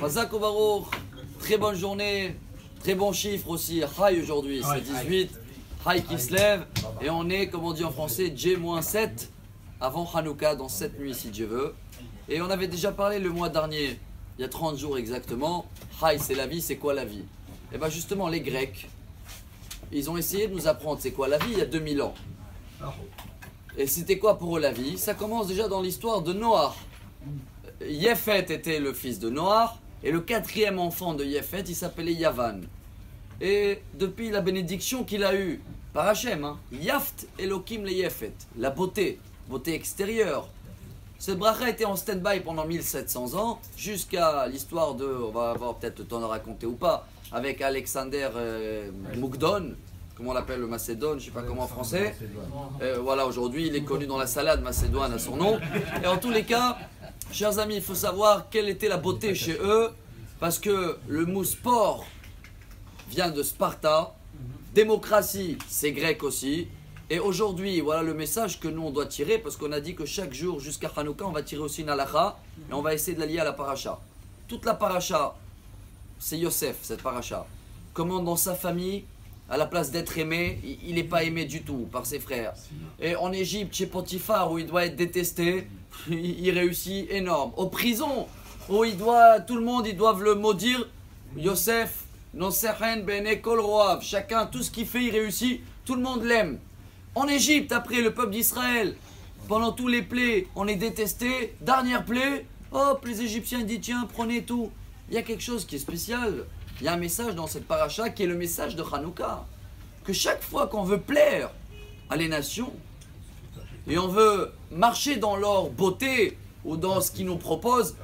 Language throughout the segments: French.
Hazak Baruch, très bonne journée, très bon chiffre aussi. High aujourd'hui, c'est 18. High qui se lève. Et on est, comme on dit en français, J-7 avant Hanouka, dans cette nuit si Dieu veut. Et on avait déjà parlé le mois dernier, il y a 30 jours exactement. High, c'est la vie, c'est quoi la vie? Et bien justement, les Grecs, ils ont essayé de nous apprendre c'est quoi la vie il y a 2000 ans. Et c'était quoi pour eux la vie? Ça commence déjà dans l'histoire de Noah. Yéphet était le fils de Noah, et le quatrième enfant de Yéphet, il s'appelait Yavan. Et depuis la bénédiction qu'il a eue par Hachem, Yaft Elohim le Yéphet, la beauté extérieure. Cette bracha était en stand-by pendant 1700 ans, jusqu'à l'histoire de, on va avoir peut-être le temps de raconter ou pas, avec Alexander Moukdon, comment on l'appelle le Macédoine, je ne sais pas comment en français. Voilà, aujourd'hui il est connu dans la salade Macédoine à son nom. Et en tous les cas, chers amis, il faut savoir quelle était la beauté chez eux, parce que le mot sport vient de Sparta, démocratie c'est grec aussi, et aujourd'hui voilà le message que nous on doit tirer, parce qu'on a dit que chaque jour jusqu'à Hanouka on va tirer aussi une halakha, et on va essayer de la lier à la paracha. Toute la paracha, c'est Yosef, cette paracha. Comment dans sa famille, à la place d'être aimé, il n'est pas aimé du tout par ses frères. Et en Égypte, chez Potiphar, où il doit être détesté, il réussit énorme. Aux prisons, où tout le monde, ils doivent le maudire. Yosef, Noseren Bene Kol Roav, chacun, tout ce qu'il fait, il réussit, tout le monde l'aime. En Égypte, après le peuple d'Israël, pendant tous les plaies, on est détesté. Dernière plaie, hop, les Égyptiens disent tiens, prenez tout. Il y a quelque chose qui est spécial. Il y a un message dans cette paracha qui est le message de Hanouka. Que chaque fois qu'on veut plaire à les nations, et on veut marcher dans leur beauté ou dans ce qu'ils nous proposent,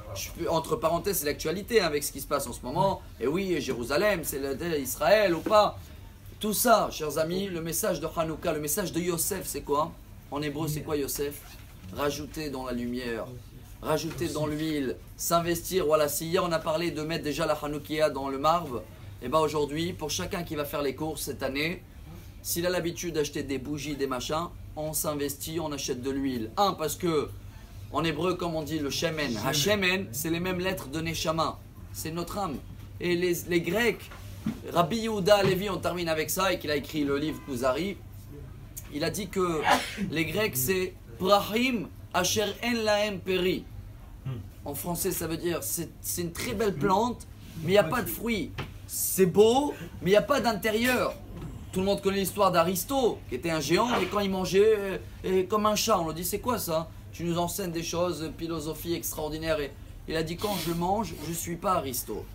entre parenthèses, c'est l'actualité avec ce qui se passe en ce moment, et oui, Jérusalem, c'est Israël ou pas. Tout ça, chers amis, le message de Hanouka, le message de Yosef, c'est quoi? En hébreu, c'est quoi Yosef? Rajouter dans la lumière, rajouter dans l'huile, s'investir. Voilà, si hier on a parlé de mettre déjà la Hanoukia dans le marbre, et bien aujourd'hui, pour chacun qui va faire les courses cette année, s'il a l'habitude d'acheter des bougies, des machins, on s'investit, on achète de l'huile. Parce que, en hébreu, comme on dit, le shemen, ha-shemen, c'est les mêmes lettres de Neshama, c'est notre âme. Et les Grecs, Rabbi Yehuda Alevi, on termine avec ça, et qu'il a écrit le livre Kuzari, il a dit que les Grecs c'est Brahim Asher En Lahem Peri. En français ça veut dire c'est une très belle plante, mais il n'y a pas de fruits. C'est beau, mais il n'y a pas d'intérieur. Tout le monde connaît l'histoire d'Aristo, qui était un géant, et quand il mangeait comme un chat, on lui dit c'est quoi ça? Tu nous enseignes des choses, philosophie extraordinaire. Et il a dit quand je mange, je ne suis pas Aristo.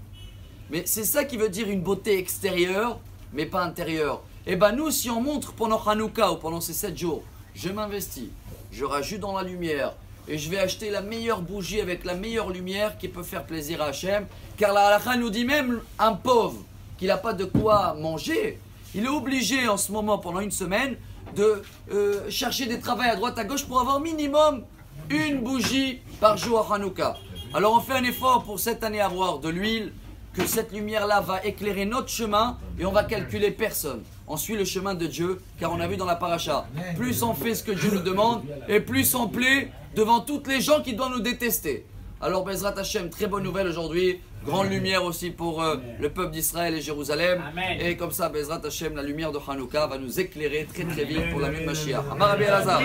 Mais c'est ça qui veut dire une beauté extérieure, mais pas intérieure. Et bien nous, si on montre pendant Hanouka ou pendant ces 7 jours, je m'investis, je rajoute dans la lumière, et je vais acheter la meilleure bougie avec la meilleure lumière qui peut faire plaisir à Hachem, car la halakha nous dit même un pauvre qui n'a pas de quoi manger, il est obligé en ce moment, pendant une semaine, de chercher des travails à droite à gauche pour avoir minimum une bougie par jour à Hanouka. Alors on fait un effort pour cette année avoir de l'huile, que cette lumière-là va éclairer notre chemin et on va calculer personne. On suit le chemin de Dieu, car on a vu dans la paracha, plus on fait ce que Dieu nous demande et plus on plaît devant toutes les gens qui doivent nous détester. Alors Bezrat Hashem, très bonne nouvelle aujourd'hui, grande lumière aussi pour le peuple d'Israël et Jérusalem. Et comme ça, Bezrat Hashem, la lumière de Hanouka va nous éclairer très très vite pour la nuit de Mashiach. Amar Rabbi Elazar.